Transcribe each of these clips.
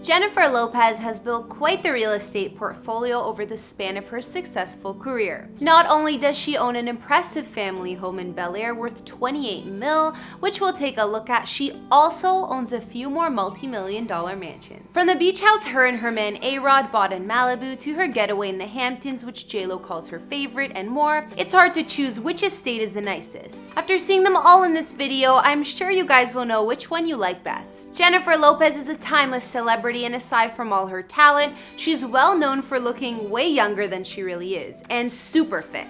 Jennifer Lopez has built quite the real estate portfolio over the span of her successful career. Not only does she own an impressive family home in Bel Air worth $28 million, which we'll take a look at, she also owns a few more multi-million-dollar mansions. From the beach house her and her man A.Rod bought in Malibu to her getaway in the Hamptons, which J.Lo calls her favorite, and more, it's hard to choose which estate is the nicest. After seeing them all in this video, I'm sure you guys will know which one you like best. Jennifer Lopez is a timeless celebrity, and aside from all her talent, she's well known for looking way younger than she really is, and super fit.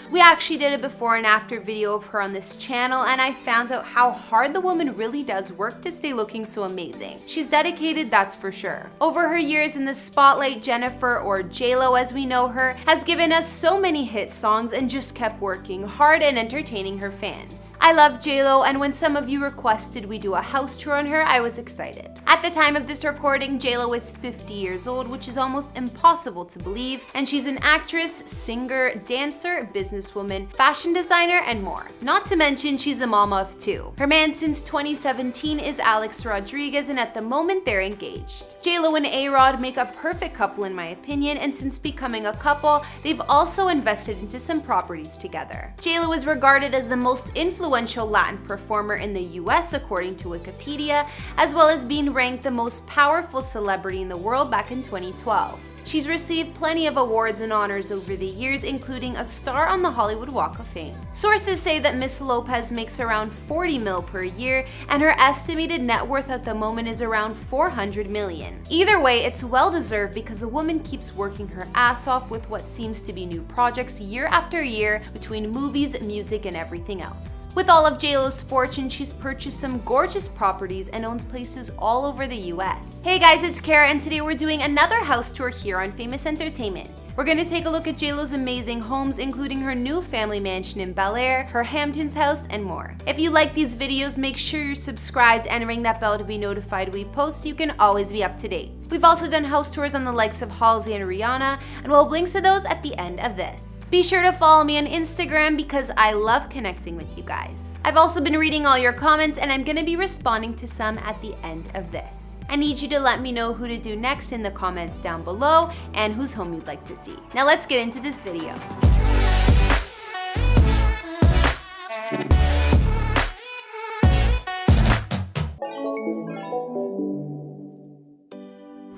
We actually did a before and after video of her on this channel, and I found out how hard the woman really does work to stay looking so amazing. She's dedicated, that's for sure. Over her years in the spotlight, Jennifer, or J.Lo as we know her, has given us so many hit songs and just kept working hard and entertaining her fans. I love J.Lo, and when some of you requested we do a house tour on her, I was excited. At the time of this recording, J.Lo is 50 years old, which is almost impossible to believe, and she's an actress, singer, dancer, businesswoman, fashion designer, and more. Not to mention, she's a mama of two. Her man since 2017 is Alex Rodriguez, and at the moment they're engaged. J.Lo and A.Rod make a perfect couple in my opinion, and since becoming a couple, they've also invested into some properties together. J.Lo is regarded as the most influential Latin performer in the US according to Wikipedia, as well as being ranked the most powerful celebrity in the world back in 2012. She's received plenty of awards and honors over the years, including a star on the Hollywood Walk of Fame. Sources say that Miss Lopez makes around $40 million per year, and her estimated net worth at the moment is around $400 million. Either way, it's well deserved because the woman keeps working her ass off with what seems to be new projects year after year between movies, music, and everything else. With all of J.Lo's fortune, she's purchased some gorgeous properties and owns places all over the US. Hey guys, it's Kara, and today we're doing another house tour here on Famous Entertainment. We're gonna take a look at J.Lo's amazing homes, including her new family mansion in Bel Air, her Hamptons house, and more. If you like these videos, make sure you're subscribed and ring that bell to be notified we post so you can always be up to date. We've also done house tours on the likes of Halsey and Rihanna, and we'll have links to those at the end of this. Be sure to follow me on Instagram because I love connecting with you guys. I've also been reading all your comments, and I'm gonna be responding to some at the end of this. I need you to let me know who to do next in the comments down below and whose home you'd like to see. Now let's get into this video.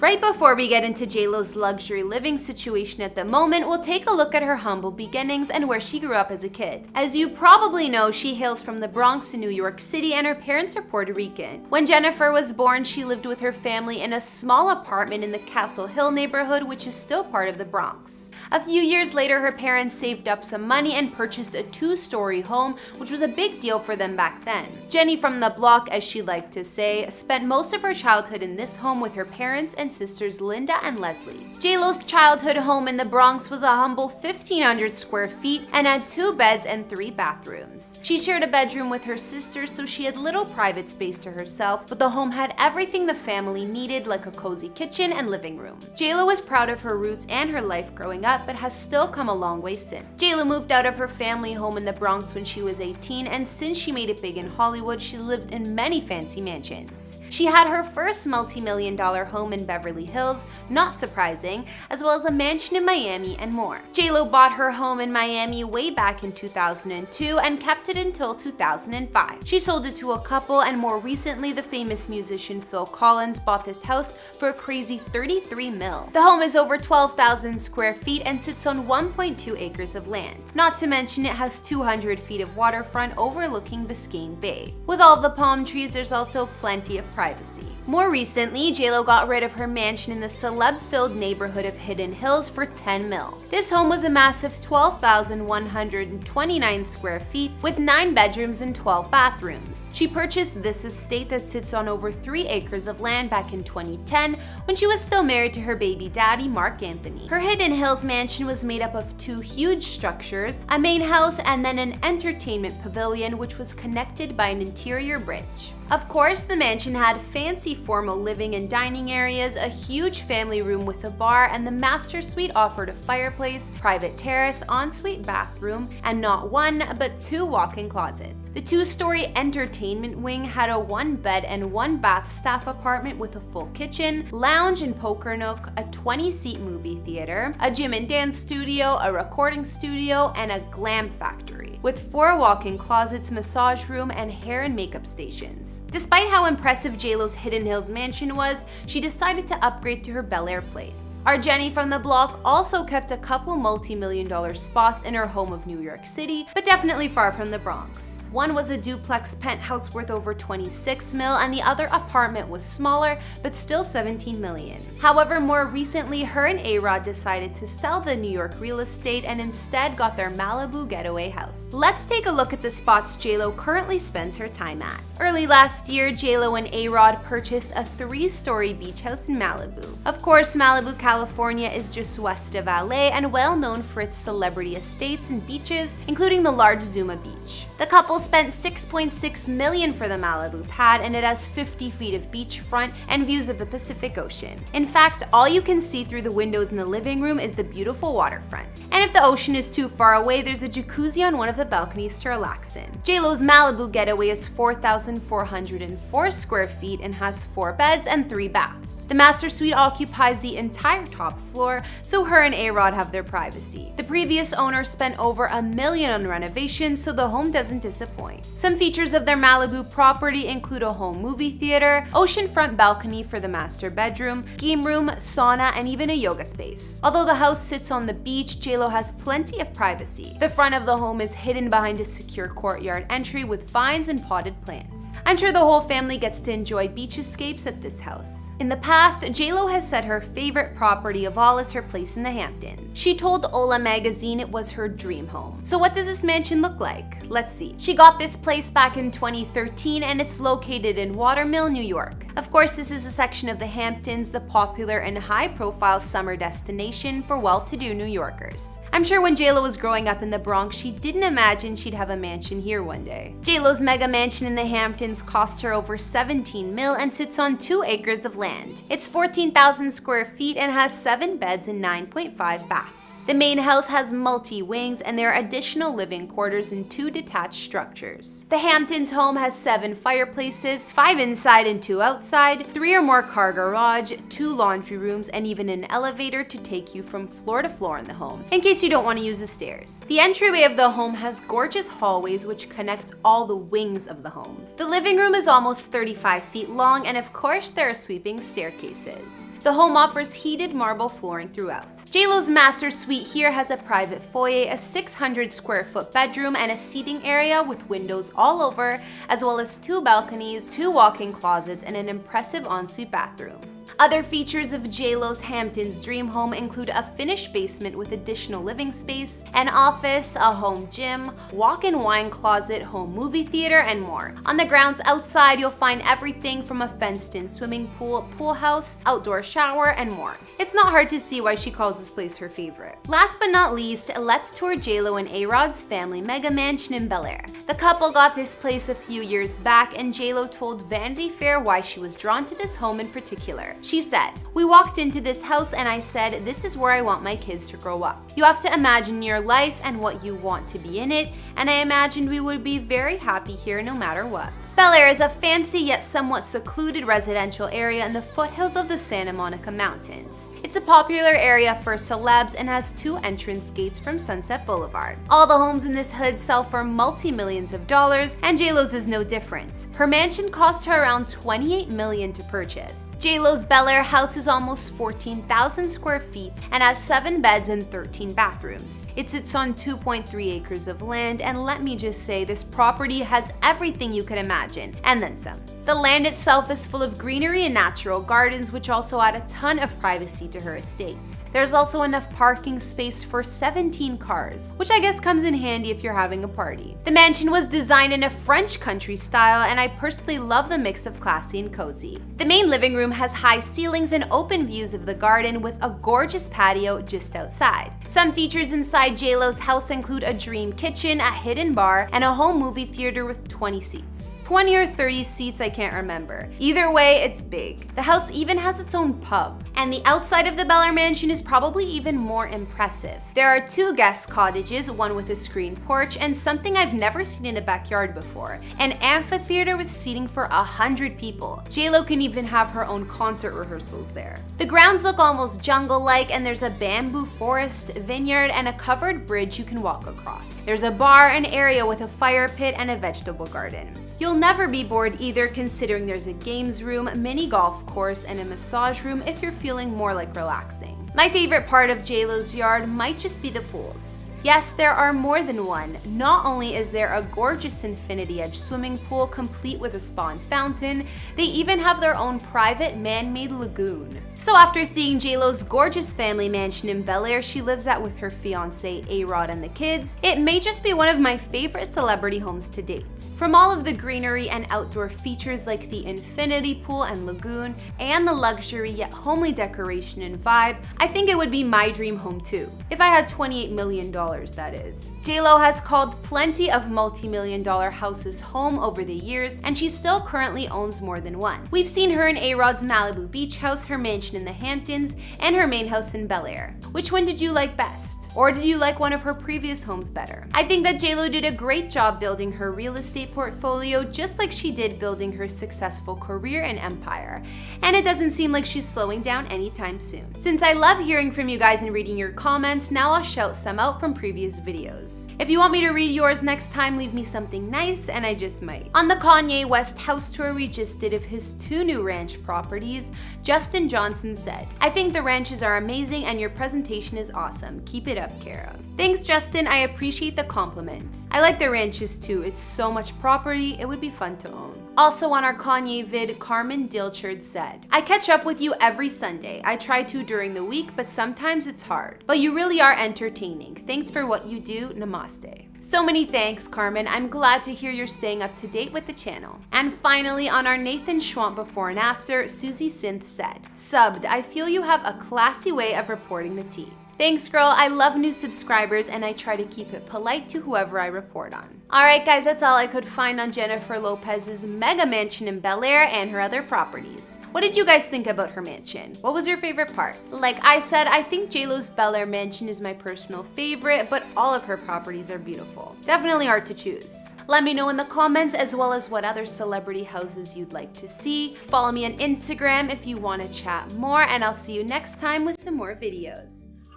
Right before we get into J.Lo's luxury living situation at the moment, we'll take a look at her humble beginnings and where she grew up as a kid. As you probably know, she hails from the Bronx in New York City, and her parents are Puerto Rican. When Jennifer was born, she lived with her family in a small apartment in the Castle Hill neighborhood, which is still part of the Bronx. A few years later, her parents saved up some money and purchased a 2-story home, which was a big deal for them back then. Jenny from the block, as she liked to say, spent most of her childhood in this home with her parents and sisters Linda and Leslie. J.Lo's childhood home in the Bronx was a humble 1,500 square feet and had 2 beds and 3 bathrooms. She shared a bedroom with her sisters, so she had little private space to herself, but the home had everything the family needed, like a cozy kitchen and living room. J.Lo was proud of her roots and her life growing up, but has still come a long way since. J.Lo moved out of her family home in the Bronx when she was 18, and since she made it big in Hollywood, she lived in many fancy mansions. She had her first multi-million-dollar home in Beverly Hills, not surprising, as well as a mansion in Miami and more. J.Lo bought her home in Miami way back in 2002 and kept it until 2005. She sold it to a couple, and more recently, the famous musician Phil Collins bought this house for a crazy $33 million. The home is over 12,000 square feet and sits on 1.2 acres of land. Not to mention, it has 200 feet of waterfront overlooking Biscayne Bay. With all the palm trees, there's also plenty of privacy. More recently, J.Lo got rid of her mansion in the celeb-filled neighborhood of Hidden Hills for $10 million. This home was a massive 12,129 square feet with 9 bedrooms and 12 bathrooms. She purchased this estate that sits on over 3 acres of land back in 2010 when she was still married to her baby daddy, Mark Anthony. Her Hidden Hills mansion was made up of 2 huge structures, a main house and then an entertainment pavilion which was connected by an interior bridge. Of course, the mansion had fancy formal living and dining areas, a huge family room with a bar, and the master suite offered a fireplace, private terrace, ensuite bathroom, and not one, but 2 walk-in closets. The 2-story entertainment wing had a 1-bed and 1-bath staff apartment with a full kitchen, lounge and poker nook, a 20-seat movie theater, a gym and dance studio, a recording studio, and a glam factory, with 4 walk-in closets, massage room, and hair and makeup stations. Despite how impressive J.Lo's Hidden Hills mansion was, she decided to upgrade to her Bel Air place. Our Jenny from the block also kept a couple multi-million-dollar spots in her home of New York City, but definitely far from the Bronx. One was a duplex penthouse worth over 26 mil, and the other apartment was smaller, but still 17 million. However, more recently, her and A.Rod decided to sell the New York real estate and instead got their Malibu getaway house. Let's take a look at the spots J.Lo currently spends her time at. Early last year, J.Lo and A.Rod purchased a 3-story beach house in Malibu. Of course, Malibu, California is just west of LA and well known for its celebrity estates and beaches, including the large Zuma Beach. The couple spent $6.6 million for the Malibu pad, and it has 50 feet of beachfront and views of the Pacific Ocean. In fact, all you can see through the windows in the living room is the beautiful waterfront. And if the ocean is too far away, there's a jacuzzi on one of the balconies to relax in. J.Lo's Malibu getaway is 4,404 square feet and has 4 beds and 3 baths. The master suite occupies the entire top floor, so her and A.Rod have their privacy. The previous owner spent over $1 million on renovations, so the home doesn't disappoint. Some features of their Malibu property include a home movie theater, oceanfront balcony for the master bedroom, game room, sauna, and even a yoga space. Although the house sits on the beach, J.Lo has plenty of privacy. The front of the home is hidden behind a secure courtyard entry with vines and potted plants. I'm sure the whole family gets to enjoy beach escapes at this house. In the past, J.Lo has said her favorite property of all is her place in the Hamptons. She told Ola magazine it was her dream home. So what does this mansion look like? Let's see. She got this place back in 2013 and it's located in Watermill, New York. Of course, this is a section of the Hamptons, the popular and high-profile summer destination for well-to-do New Yorkers. I'm sure when J.Lo was growing up in the Bronx, she didn't imagine she'd have a mansion here one day. J.Lo's mega mansion in the Hamptons cost her over 17 mil and sits on 2 acres of land. It's 14,000 square feet and has 7 beds and 9.5 baths. The main house has multi-wings and there are additional living quarters and 2 detached structures. The Hamptons home has 7 fireplaces, 5 inside and 2 outside, 3 or more car garage, 2 laundry rooms, and even an elevator to take you from floor to floor in the home, in case you don't want to use the stairs. The entryway of the home has gorgeous hallways which connect all the wings of the home. The living room is almost 35 feet long, and of course there are sweeping staircases. The home offers heated marble flooring throughout. J.Lo's master suite here has a private foyer, a 600 square foot bedroom, and a seating area with windows all over, as well as 2 balconies, 2 walk-in closets, and an impressive ensuite bathroom. Other features of J.Lo's Hamptons dream home include a finished basement with additional living space, an office, a home gym, walk-in wine closet, home movie theater, and more. On the grounds outside, you'll find everything from a fenced-in swimming pool, pool house, outdoor shower, and more. It's not hard to see why she calls this place her favorite. Last but not least, let's tour J.Lo and A.Rod's family mega mansion in Bel Air. The couple got this place a few years back, and J.Lo told Vanity Fair why she was drawn to this home in particular. She said, "We walked into this house and I said, this is where I want my kids to grow up. You have to imagine your life and what you want to be in it, and I imagined we would be very happy here no matter what." Bel Air is a fancy yet somewhat secluded residential area in the foothills of the Santa Monica Mountains. It's a popular area for celebs and has 2 entrance gates from Sunset Boulevard. All the homes in this hood sell for multi-millions of dollars, and J.Lo's is no different. Her mansion cost her around $28 million to purchase. J.Lo's Bel Air house is almost 14,000 square feet and has 7 beds and 13 bathrooms. It sits on 2.3 acres of land, and let me just say, this property has everything you could imagine, and then some. The land itself is full of greenery and natural gardens, which also add a ton of privacy to her estate. There's also enough parking space for 17 cars, which I guess comes in handy if you're having a party. The mansion was designed in a French country style, and I personally love the mix of classy and cozy. The main living room has high ceilings and open views of the garden with a gorgeous patio just outside. Some features inside J.Lo's house include a dream kitchen, a hidden bar, and a home movie theater with 20 seats. 20 or 30 seats, I can't remember. Either way, it's big. The house even has its own pub. And the outside of the Bel Air mansion is probably even more impressive. There are 2 guest cottages, one with a screened porch, and something I've never seen in a backyard before, an amphitheater with seating for 100 people. J.Lo can even have her own concert rehearsals there. The grounds look almost jungle-like, and there's a bamboo forest, vineyard, and a covered bridge you can walk across. There's a bar, an area with a fire pit, and a vegetable garden. You'll never be bored either, considering there's a games room, mini golf course, and a massage room if you're feeling more like relaxing. My favorite part of J.Lo's yard might just be the pools. Yes, there are more than one. Not only is there a gorgeous infinity edge swimming pool complete with a spa and fountain, they even have their own private man-made lagoon. So after seeing J.Lo's gorgeous family mansion in Bel Air she lives at with her fiance A.Rod and the kids, it may just be one of my favorite celebrity homes to date. From all of the greenery and outdoor features like the infinity pool and lagoon, and the luxury yet homely decoration and vibe, I think it would be my dream home too. If I had $28 million, that is. J.Lo has called plenty of multi-million-dollar houses home over the years, and she still currently owns more than one. We've seen her in A.Rod's Malibu beach house, her mansion in the Hamptons, and her main house in Bel Air. Which one did you like best? Or did you like one of her previous homes better? I think that J.Lo did a great job building her real estate portfolio, just like she did building her successful career and empire. And it doesn't seem like she's slowing down anytime soon. Since I love hearing from you guys and reading your comments, now I'll shout some out from previous videos. If you want me to read yours next time, leave me something nice and I just might. On the Kanye West house tour we just did of his 2 new ranch properties, Justin Johnson said, "I think the ranches are amazing and your presentation is awesome. Keep it up, Kara." Thanks, Justin. I appreciate the compliment. I like the ranches too. It's so much property, it would be fun to own. Also on our Kanye vid, Carmen Dilchard said, "I catch up with you every Sunday. I try to during the week, but sometimes it's hard. But you really are entertaining. Thanks for what you do. Namaste." So many thanks, Carmen. I'm glad to hear you're staying up to date with the channel. And finally, on our Nathan Schwamp before and after, Susie Synth said, "Subbed, I feel you have a classy way of reporting the tea." Thanks, girl. I love new subscribers and I try to keep it polite to whoever I report on. Alright guys, that's all I could find on Jennifer Lopez's mega mansion in Bel Air and her other properties. What did you guys think about her mansion? What was your favorite part? Like I said, I think J.Lo's Bel Air mansion is my personal favorite, but all of her properties are beautiful. Definitely hard to choose. Let me know in the comments as well as what other celebrity houses you'd like to see. Follow me on Instagram if you want to chat more, and I'll see you next time with some more videos.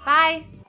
Bye!